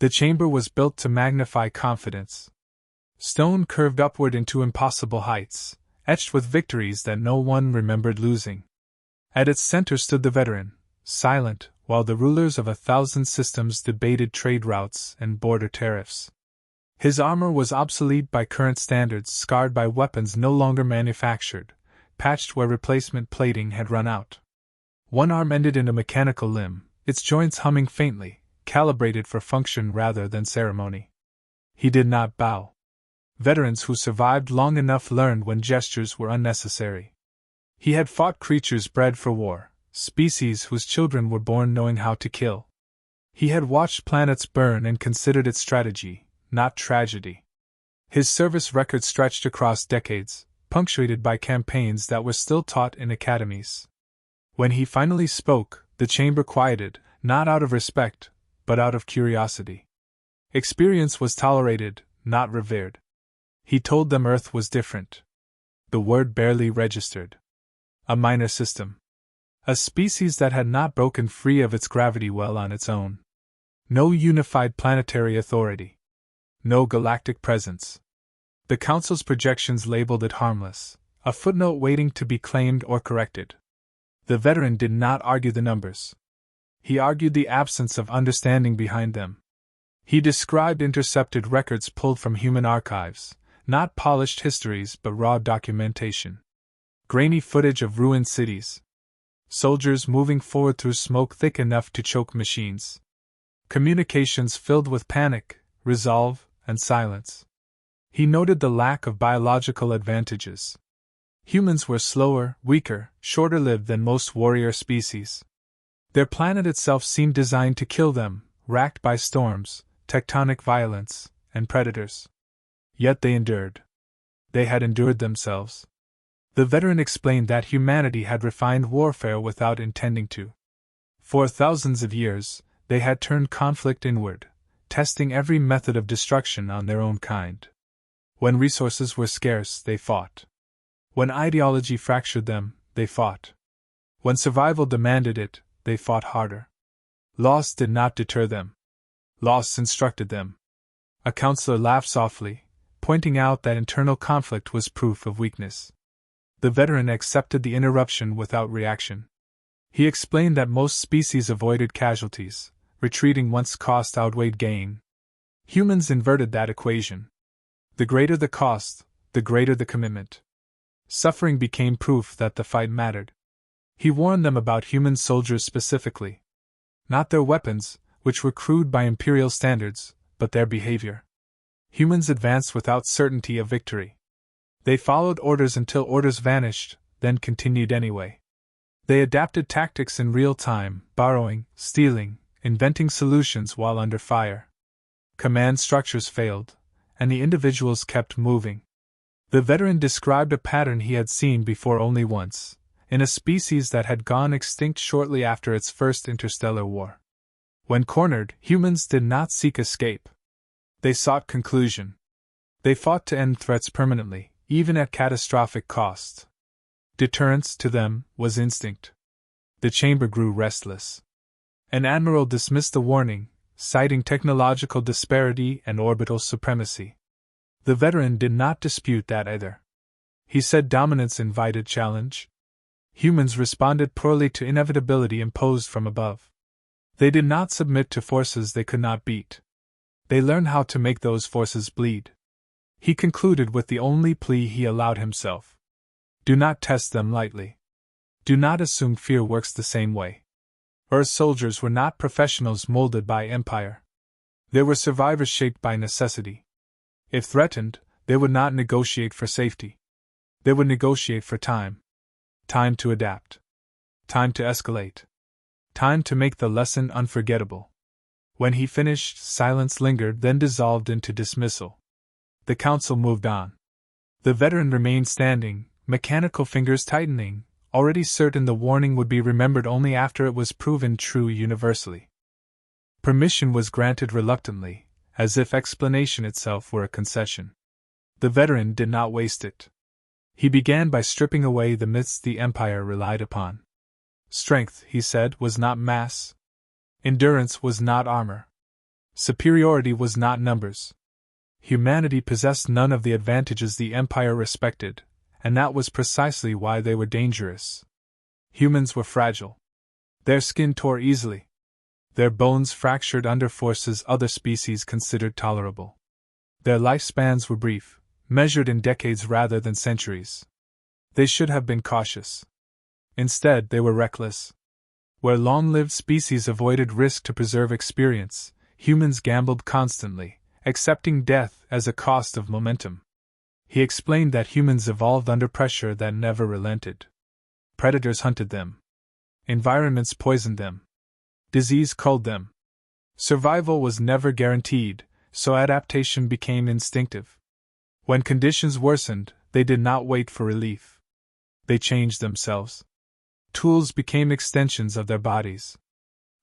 The chamber was built to magnify confidence. Stone curved upward into impossible heights, etched with victories that no one remembered losing. At its center stood the veteran, silent, while the rulers of 1,000 systems debated trade routes and border tariffs. His armor was obsolete by current standards, scarred by weapons no longer manufactured, patched where replacement plating had run out. One arm ended in a mechanical limb, its joints humming faintly, calibrated for function rather than ceremony. He did not bow. Veterans who survived long enough learned when gestures were unnecessary. He had fought creatures bred for war, species whose children were born knowing how to kill. He had watched planets burn and considered it strategy, not tragedy. His service record stretched across decades, punctuated by campaigns that were still taught in academies. When he finally spoke, the chamber quieted, not out of respect, but out of curiosity. Experience was tolerated, not revered. He told them Earth was different. The word barely registered. A minor system. A species that had not broken free of its gravity well on its own. No unified planetary authority. No galactic presence. The Council's projections labeled it harmless, a footnote waiting to be claimed or corrected. The veteran did not argue the numbers. He argued the absence of understanding behind them. He described intercepted records pulled from human archives, not polished histories but raw documentation. Grainy footage of ruined cities. Soldiers moving forward through smoke thick enough to choke machines. Communications filled with panic, resolve, and silence. He noted the lack of biological advantages. Humans were slower, weaker, shorter-lived than most warrior species. Their planet itself seemed designed to kill them, racked by storms, tectonic violence, and predators. Yet they endured. They had endured themselves. The veteran explained that humanity had refined warfare without intending to. For thousands of years, they had turned conflict inward, testing every method of destruction on their own kind. When resources were scarce, they fought. When ideology fractured them, they fought. When survival demanded it, they fought harder. Loss did not deter them. Loss instructed them. A counselor laughed softly, pointing out that internal conflict was proof of weakness. The veteran accepted the interruption without reaction. He explained that most species avoided casualties, retreating once cost outweighed gain. Humans inverted that equation. The greater the cost, the greater the commitment. Suffering became proof that the fight mattered. He warned them about human soldiers specifically. Not their weapons, which were crude by imperial standards, but their behavior. Humans advanced without certainty of victory. They followed orders until orders vanished, then continued anyway. They adapted tactics in real time, borrowing, stealing, inventing solutions while under fire. Command structures failed, and the individuals kept moving. The veteran described a pattern he had seen before only once, in a species that had gone extinct shortly after its first interstellar war. When cornered, humans did not seek escape. They sought conclusion. They fought to end threats permanently, even at catastrophic cost. Deterrence, to them, was instinct. The chamber grew restless. An admiral dismissed the warning, citing technological disparity and orbital supremacy. The veteran did not dispute that either. He said dominance invited challenge. Humans responded poorly to inevitability imposed from above. They did not submit to forces they could not beat. They learned how to make those forces bleed. He concluded with the only plea he allowed himself. Do not test them lightly. Do not assume fear works the same way. Earth soldiers were not professionals molded by empire. They were survivors shaped by necessity. If threatened, they would not negotiate for safety. They would negotiate for time. Time to adapt. Time to escalate. Time to make the lesson unforgettable. When he finished, silence lingered, then dissolved into dismissal. The council moved on. The veteran remained standing, mechanical fingers tightening, already certain the warning would be remembered only after it was proven true universally. Permission was granted reluctantly, as if explanation itself were a concession. The veteran did not waste it. He began by stripping away the myths the Empire relied upon. Strength, he said, was not mass. Endurance was not armor. Superiority was not numbers. Humanity possessed none of the advantages the Empire respected, and that was precisely why they were dangerous. Humans were fragile. Their skin tore easily. Their bones fractured under forces other species considered tolerable. Their lifespans were brief, measured in decades rather than centuries. They should have been cautious. Instead, they were reckless. Where long-lived species avoided risk to preserve experience, humans gambled constantly, accepting death as a cost of momentum. He explained that humans evolved under pressure that never relented. Predators hunted them. Environments poisoned them. Disease culled them. Survival was never guaranteed, so adaptation became instinctive. When conditions worsened, they did not wait for relief. They changed themselves. Tools became extensions of their bodies.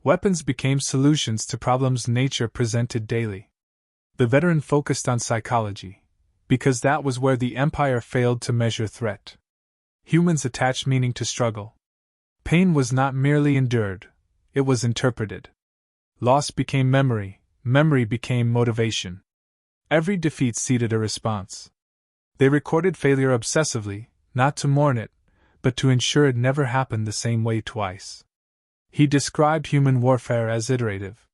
Weapons became solutions to problems nature presented daily. The veteran focused on psychology, because that was where the Empire failed to measure threat. Humans attached meaning to struggle. Pain was not merely endured, it was interpreted. Loss became memory, memory became motivation. Every defeat seeded a response. They recorded failure obsessively, not to mourn it, but to ensure it never happened the same way twice. He described human warfare as iterative.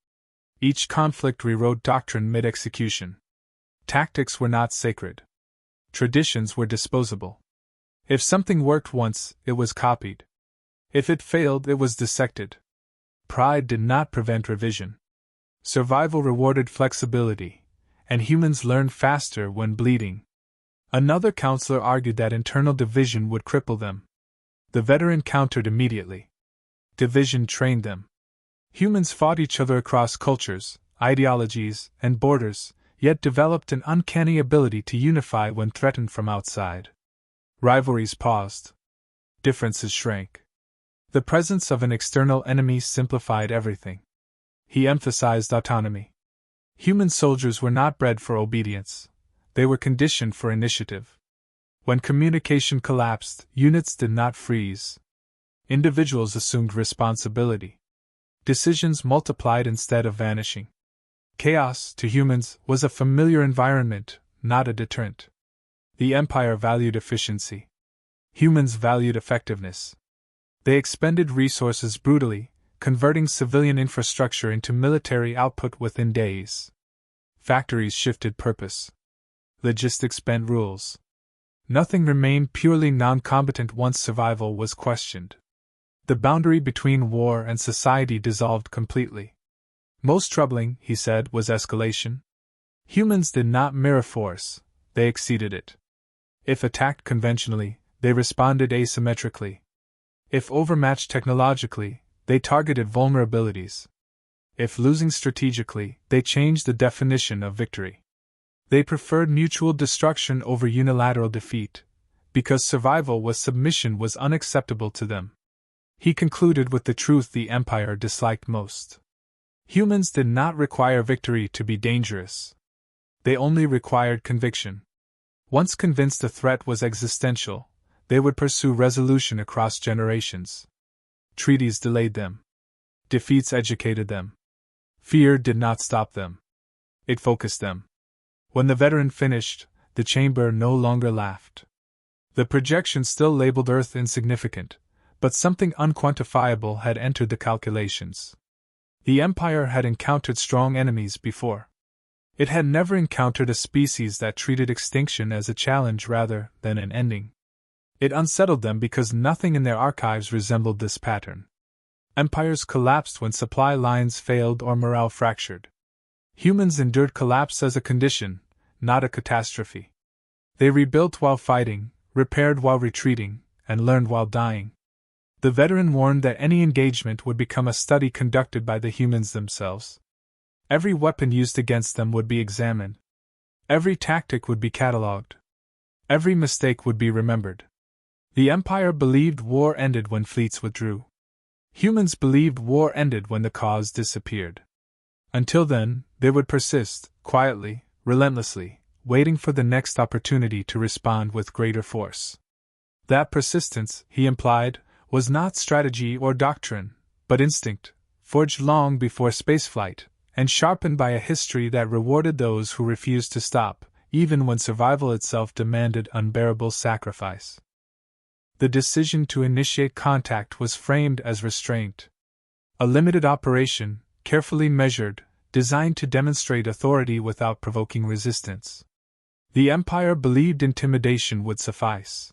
Each conflict rewrote doctrine mid-execution. Tactics were not sacred. Traditions were disposable. If something worked once, it was copied. If it failed, it was dissected. Pride did not prevent revision. Survival rewarded flexibility, and humans learned faster when bleeding. Another counselor argued that internal division would cripple them. The veteran countered immediately. Division trained them. Humans fought each other across cultures, ideologies, and borders, yet developed an uncanny ability to unify when threatened from outside. Rivalries paused. Differences shrank. The presence of an external enemy simplified everything. He emphasized autonomy. Human soldiers were not bred for obedience. They were conditioned for initiative. When communication collapsed, units did not freeze. Individuals assumed responsibility. Decisions multiplied instead of vanishing. Chaos, to humans, was a familiar environment, not a deterrent. The Empire valued efficiency. Humans valued effectiveness. They expended resources brutally, converting civilian infrastructure into military output within days. Factories shifted purpose. Logistics bent rules. Nothing remained purely non-combatant once survival was questioned. The boundary between war and society dissolved completely. Most troubling, he said, was escalation. Humans did not mirror force, they exceeded it. If attacked conventionally, they responded asymmetrically. If overmatched technologically, they targeted vulnerabilities. If losing strategically, they changed the definition of victory. They preferred mutual destruction over unilateral defeat, because survival submission was unacceptable to them. He concluded with the truth the Empire disliked most. Humans did not require victory to be dangerous. They only required conviction. Once convinced a threat was existential, they would pursue resolution across generations. Treaties delayed them. Defeats educated them. Fear did not stop them. It focused them. When the veteran finished, the chamber no longer laughed. The projection still labeled Earth insignificant, but something unquantifiable had entered the calculations. The Empire had encountered strong enemies before. It had never encountered a species that treated extinction as a challenge rather than an ending. It unsettled them because nothing in their archives resembled this pattern. Empires collapsed when supply lines failed or morale fractured. Humans endured collapse as a condition, not a catastrophe. They rebuilt while fighting, repaired while retreating, and learned while dying. The veteran warned that any engagement would become a study conducted by the humans themselves. Every weapon used against them would be examined. Every tactic would be catalogued. Every mistake would be remembered. The Empire believed war ended when fleets withdrew. Humans believed war ended when the cause disappeared. Until then, they would persist, quietly, relentlessly, waiting for the next opportunity to respond with greater force. That persistence, he implied, was not strategy or doctrine, but instinct, forged long before spaceflight, and sharpened by a history that rewarded those who refused to stop, even when survival itself demanded unbearable sacrifice. The decision to initiate contact was framed as restraint. A limited operation, carefully measured, designed to demonstrate authority without provoking resistance. The Empire believed intimidation would suffice.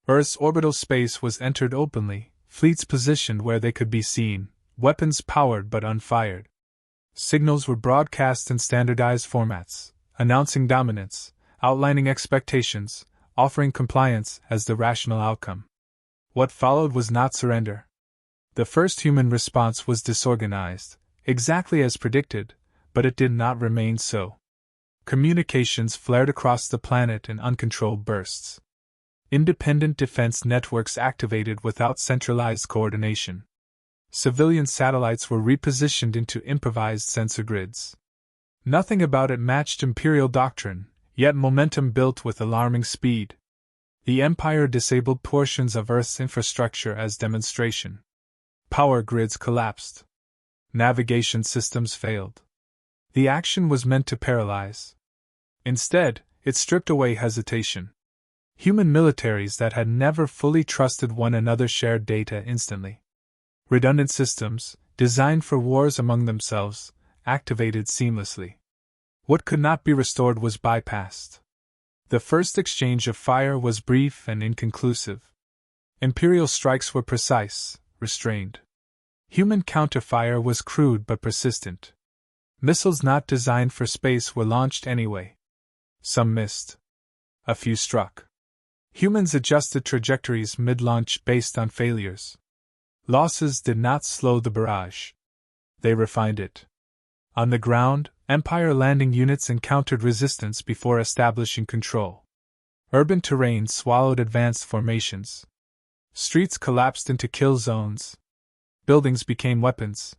Earth's orbital space was entered openly, fleets positioned where they could be seen, weapons powered but unfired. Signals were broadcast in standardized formats, announcing dominance, outlining expectations, offering compliance as the rational outcome. What followed was not surrender. The first human response was disorganized, exactly as predicted, but it did not remain so. Communications flared across the planet in uncontrolled bursts. Independent defense networks activated without centralized coordination. Civilian satellites were repositioned into improvised sensor grids. Nothing about it matched Imperial doctrine, yet momentum built with alarming speed. The Empire disabled portions of Earth's infrastructure as demonstration. Power grids collapsed. Navigation systems failed. The action was meant to paralyze. Instead, it stripped away hesitation. Human militaries that had never fully trusted one another shared data instantly. Redundant systems, designed for wars among themselves, activated seamlessly. What could not be restored was bypassed. The first exchange of fire was brief and inconclusive. Imperial strikes were precise, restrained. Human counterfire was crude but persistent. Missiles not designed for space were launched anyway. Some missed. A few struck. Humans adjusted trajectories mid-launch based on failures. Losses did not slow the barrage. They refined it. On the ground, Empire landing units encountered resistance before establishing control. Urban terrain swallowed advanced formations. Streets collapsed into kill zones. Buildings became weapons.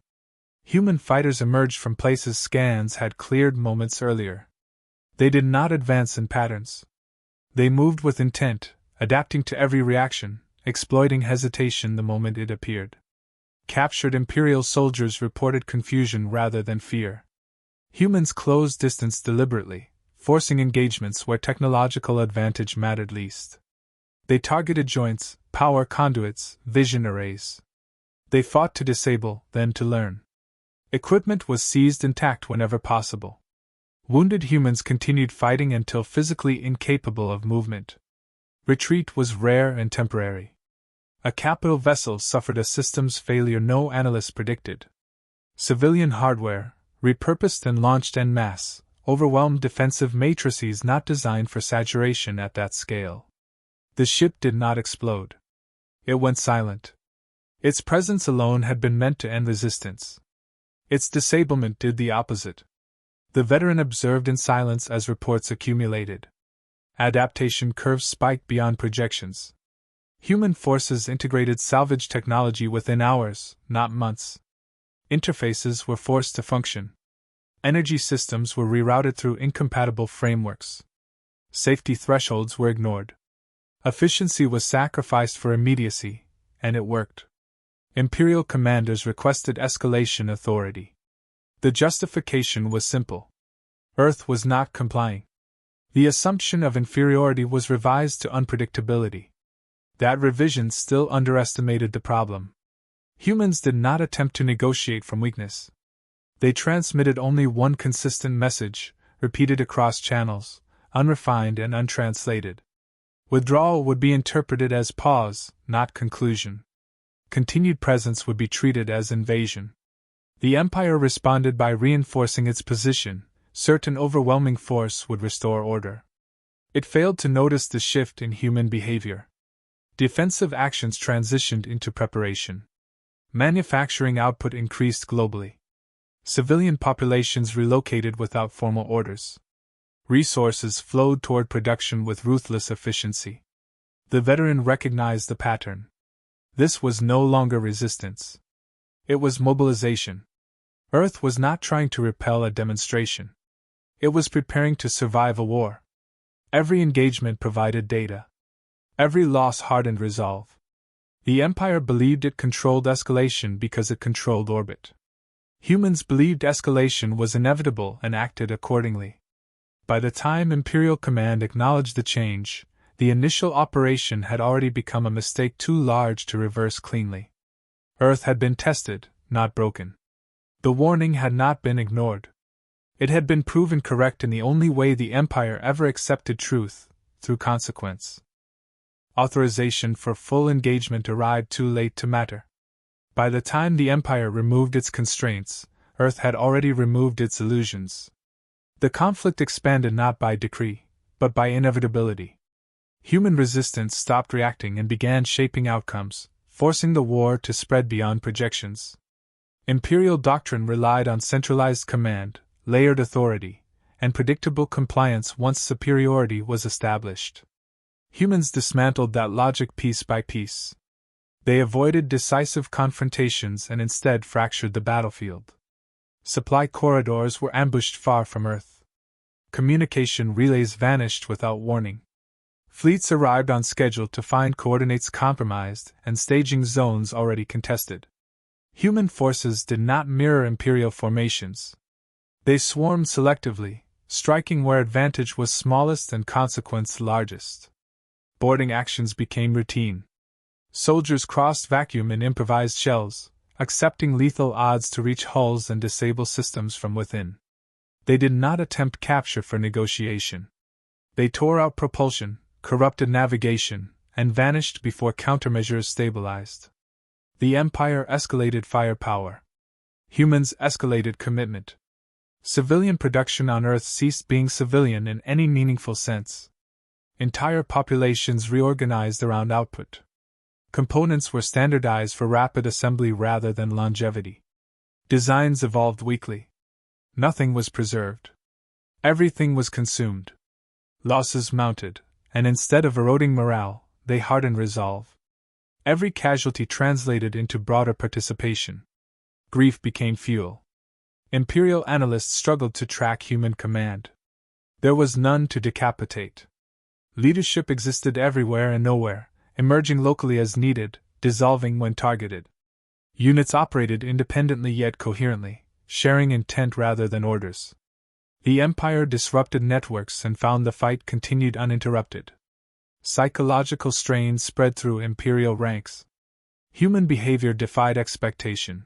Human fighters emerged from places scans had cleared moments earlier. They did not advance in patterns. They moved with intent, adapting to every reaction, exploiting hesitation the moment it appeared. Captured Imperial soldiers reported confusion rather than fear. Humans closed distance deliberately, forcing engagements where technological advantage mattered least. They targeted joints, power conduits, vision arrays. They fought to disable, then to learn. Equipment was seized intact whenever possible. Wounded humans continued fighting until physically incapable of movement. Retreat was rare and temporary. A capital vessel suffered a systems failure no analyst predicted. Civilian hardware, repurposed and launched en masse, overwhelmed defensive matrices not designed for saturation at that scale. The ship did not explode. It went silent. Its presence alone had been meant to end resistance. Its disablement did the opposite. The veteran observed in silence as reports accumulated. Adaptation curves spiked beyond projections. Human forces integrated salvage technology within hours, not months. Interfaces were forced to function. Energy systems were rerouted through incompatible frameworks. Safety thresholds were ignored. Efficiency was sacrificed for immediacy, and it worked. Imperial commanders requested escalation authority. The justification was simple. Earth was not complying. The assumption of inferiority was revised to unpredictability. That revision still underestimated the problem. Humans did not attempt to negotiate from weakness. They transmitted only one consistent message, repeated across channels, unrefined and untranslated. Withdrawal would be interpreted as pause, not conclusion. Continued presence would be treated as invasion. The Empire responded by reinforcing its position. Certain overwhelming force would restore order. It failed to notice the shift in human behavior. Defensive actions transitioned into preparation. Manufacturing output increased globally. Civilian populations relocated without formal orders. Resources flowed toward production with ruthless efficiency. The veteran recognized the pattern. This was no longer resistance. It was mobilization. Earth was not trying to repel a demonstration. It was preparing to survive a war. Every engagement provided data. Every loss hardened resolve. The Empire believed it controlled escalation because it controlled orbit. Humans believed escalation was inevitable and acted accordingly. By the time Imperial Command acknowledged the change, the initial operation had already become a mistake too large to reverse cleanly. Earth had been tested, not broken. The warning had not been ignored. It had been proven correct in the only way the Empire ever accepted truth, through consequence. Authorization for full engagement arrived too late to matter. By the time the Empire removed its constraints, Earth had already removed its illusions. The conflict expanded not by decree, but by inevitability. Human resistance stopped reacting and began shaping outcomes, forcing the war to spread beyond projections. Imperial doctrine relied on centralized command, layered authority, and predictable compliance once superiority was established. Humans dismantled that logic piece by piece. They avoided decisive confrontations and instead fractured the battlefield. Supply corridors were ambushed far from Earth. Communication relays vanished without warning. Fleets arrived on schedule to find coordinates compromised and staging zones already contested. Human forces did not mirror Imperial formations. They swarmed selectively, striking where advantage was smallest and consequence largest. Boarding actions became routine. Soldiers crossed vacuum in improvised shells, accepting lethal odds to reach hulls and disable systems from within. They did not attempt capture for negotiation. They tore out propulsion, corrupted navigation, and vanished before countermeasures stabilized. The Empire escalated firepower. Humans escalated commitment. Civilian production on Earth ceased being civilian in any meaningful sense. Entire populations reorganized around output. Components were standardized for rapid assembly rather than longevity. Designs evolved weekly. Nothing was preserved. Everything was consumed. Losses mounted, and instead of eroding morale, they hardened resolve. Every casualty translated into broader participation. Grief became fuel. Imperial analysts struggled to track human command. There was none to decapitate. Leadership existed everywhere and nowhere, emerging locally as needed, dissolving when targeted. Units operated independently yet coherently, sharing intent rather than orders. The Empire disrupted networks and found the fight continued uninterrupted. Psychological strain spread through Imperial ranks. Human behavior defied expectation.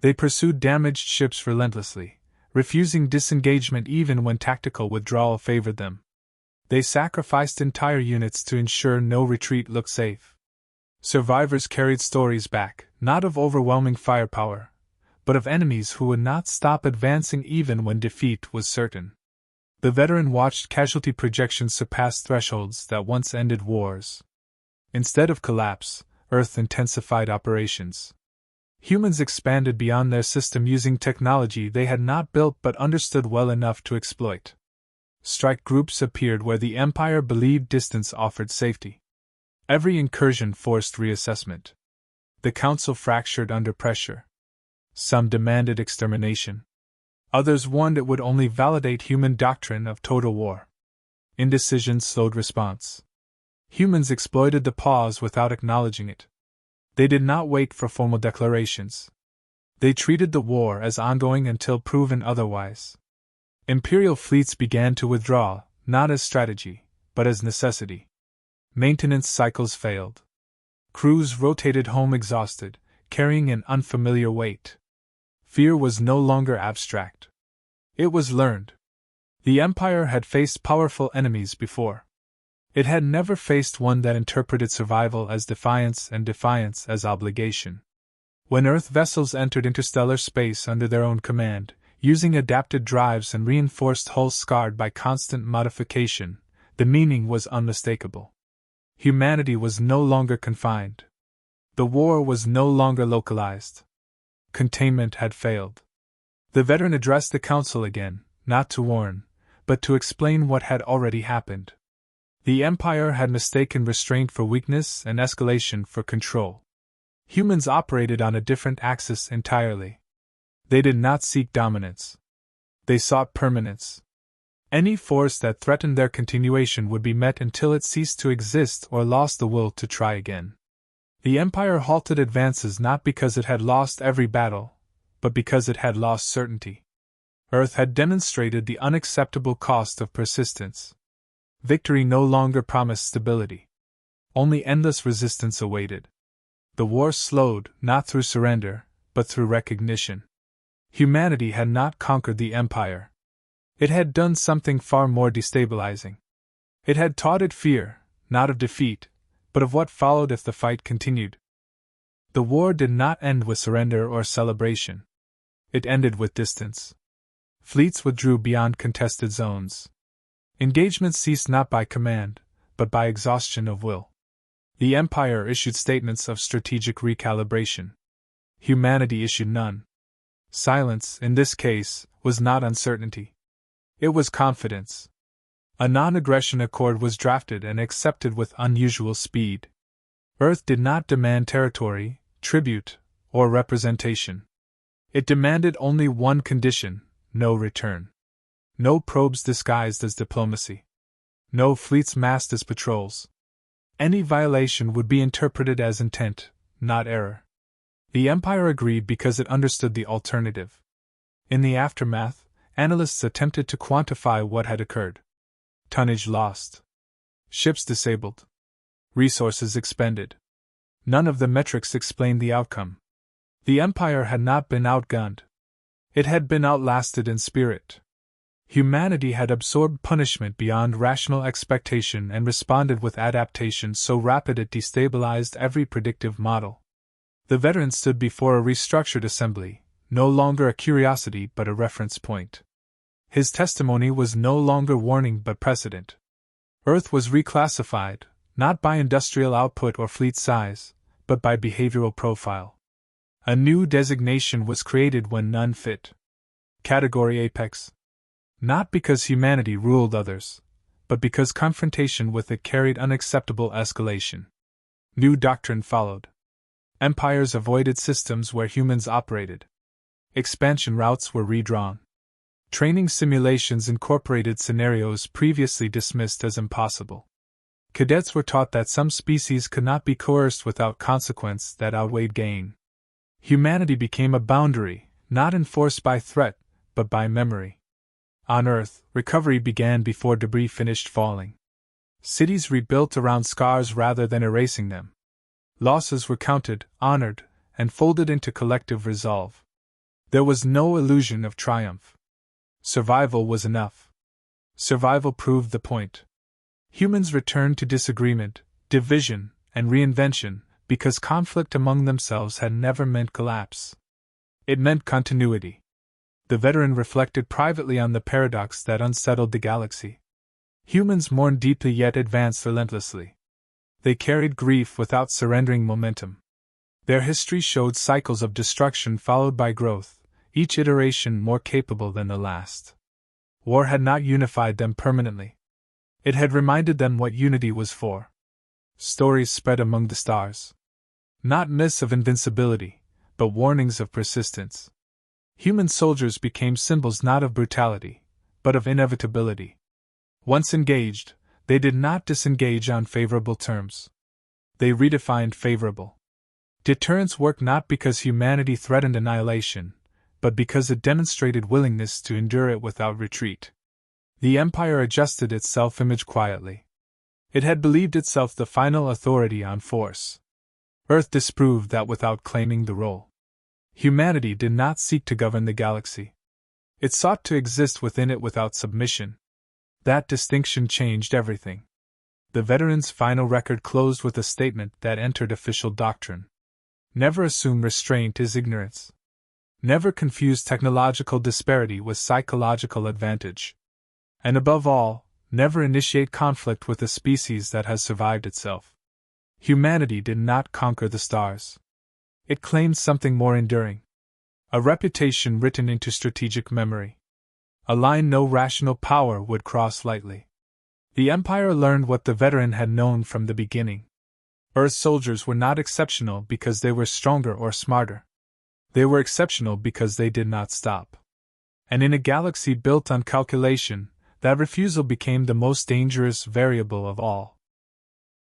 They pursued damaged ships relentlessly, refusing disengagement even when tactical withdrawal favored them. They sacrificed entire units to ensure no retreat looked safe. Survivors carried stories back, not of overwhelming firepower, but of enemies who would not stop advancing even when defeat was certain. The veteran watched casualty projections surpass thresholds that once ended wars. Instead of collapse, Earth intensified operations. Humans expanded beyond their system using technology they had not built but understood well enough to exploit. Strike groups appeared where the Empire believed distance offered safety. Every incursion forced reassessment. The Council fractured under pressure. Some demanded extermination. Others warned it would only validate human doctrine of total war. Indecision slowed response. Humans exploited the pause without acknowledging it. They did not wait for formal declarations. They treated the war as ongoing until proven otherwise. Imperial fleets began to withdraw, not as strategy, but as necessity. Maintenance cycles failed. Crews rotated home exhausted, carrying an unfamiliar weight. Fear was no longer abstract. It was learned. The Empire had faced powerful enemies before. It had never faced one that interpreted survival as defiance and defiance as obligation. When Earth vessels entered interstellar space under their own command, using adapted drives and reinforced hulls scarred by constant modification, the meaning was unmistakable. Humanity was no longer confined. The war was no longer localized. Containment had failed. The veteran addressed the Council again, not to warn, but to explain what had already happened. The Empire had mistaken restraint for weakness and escalation for control. Humans operated on a different axis entirely. They did not seek dominance. They sought permanence. Any force that threatened their continuation would be met until it ceased to exist or lost the will to try again. The Empire halted advances not because it had lost every battle, but because it had lost certainty. Earth had demonstrated the unacceptable cost of persistence. Victory no longer promised stability. Only endless resistance awaited. The war slowed, not through surrender, but through recognition. Humanity had not conquered the Empire. It had done something far more destabilizing. It had taught it fear, not of defeat, but of what followed if the fight continued. The war did not end with surrender or celebration. It ended with distance. Fleets withdrew beyond contested zones. Engagement ceased not by command, but by exhaustion of will. The Empire issued statements of strategic recalibration. Humanity issued none. Silence, in this case, was not uncertainty. It was confidence. A non-aggression accord was drafted and accepted with unusual speed. Earth did not demand territory, tribute, or representation. It demanded only one condition: no return. No probes disguised as diplomacy. No fleets masked as patrols. Any violation would be interpreted as intent, not error. The Empire agreed because it understood the alternative. In the aftermath, analysts attempted to quantify what had occurred. Tonnage lost. Ships disabled. Resources expended. None of the metrics explained the outcome. The Empire had not been outgunned. It had been outlasted in spirit. Humanity had absorbed punishment beyond rational expectation and responded with adaptation so rapid it destabilized every predictive model. The veteran stood before a restructured assembly, no longer a curiosity but a reference point. His testimony was no longer warning but precedent. Earth was reclassified, not by industrial output or fleet size, but by behavioral profile. A new designation was created when none fit. Category Apex. Not because humanity ruled others, but because confrontation with it carried unacceptable escalation. New doctrine followed. Empires avoided systems where humans operated. Expansion routes were redrawn. Training simulations incorporated scenarios previously dismissed as impossible. Cadets were taught that some species could not be coerced without consequence that outweighed gain. Humanity became a boundary, not enforced by threat, but by memory. On Earth, recovery began before debris finished falling. Cities rebuilt around scars rather than erasing them. Losses were counted, honored, and folded into collective resolve. There was no illusion of triumph. Survival was enough. Survival proved the point. Humans returned to disagreement, division, and reinvention because conflict among themselves had never meant collapse. It meant continuity. The veteran reflected privately on the paradox that unsettled the galaxy. Humans mourned deeply yet advanced relentlessly. They carried grief without surrendering momentum. Their history showed cycles of destruction followed by growth, each iteration more capable than the last. War had not unified them permanently. It had reminded them what unity was for. Stories spread among the stars. Not myths of invincibility, but warnings of persistence. Human soldiers became symbols not of brutality, but of inevitability. Once engaged, they did not disengage on favorable terms. They redefined favorable. Deterrence worked not because humanity threatened annihilation, but because it demonstrated willingness to endure it without retreat. The Empire adjusted its self-image quietly. It had believed itself the final authority on force. Earth disproved that without claiming the role. Humanity did not seek to govern the galaxy. It sought to exist within it without submission. That distinction changed everything. The veteran's final record closed with a statement that entered official doctrine. Never assume restraint is ignorance. Never confuse technological disparity with psychological advantage. And above all, never initiate conflict with a species that has survived itself. Humanity did not conquer the stars. It claimed something more enduring. A reputation written into strategic memory. A line no rational power would cross lightly. The Empire learned what the veteran had known from the beginning. Earth's soldiers were not exceptional because they were stronger or smarter. They were exceptional because they did not stop. And in a galaxy built on calculation, that refusal became the most dangerous variable of all.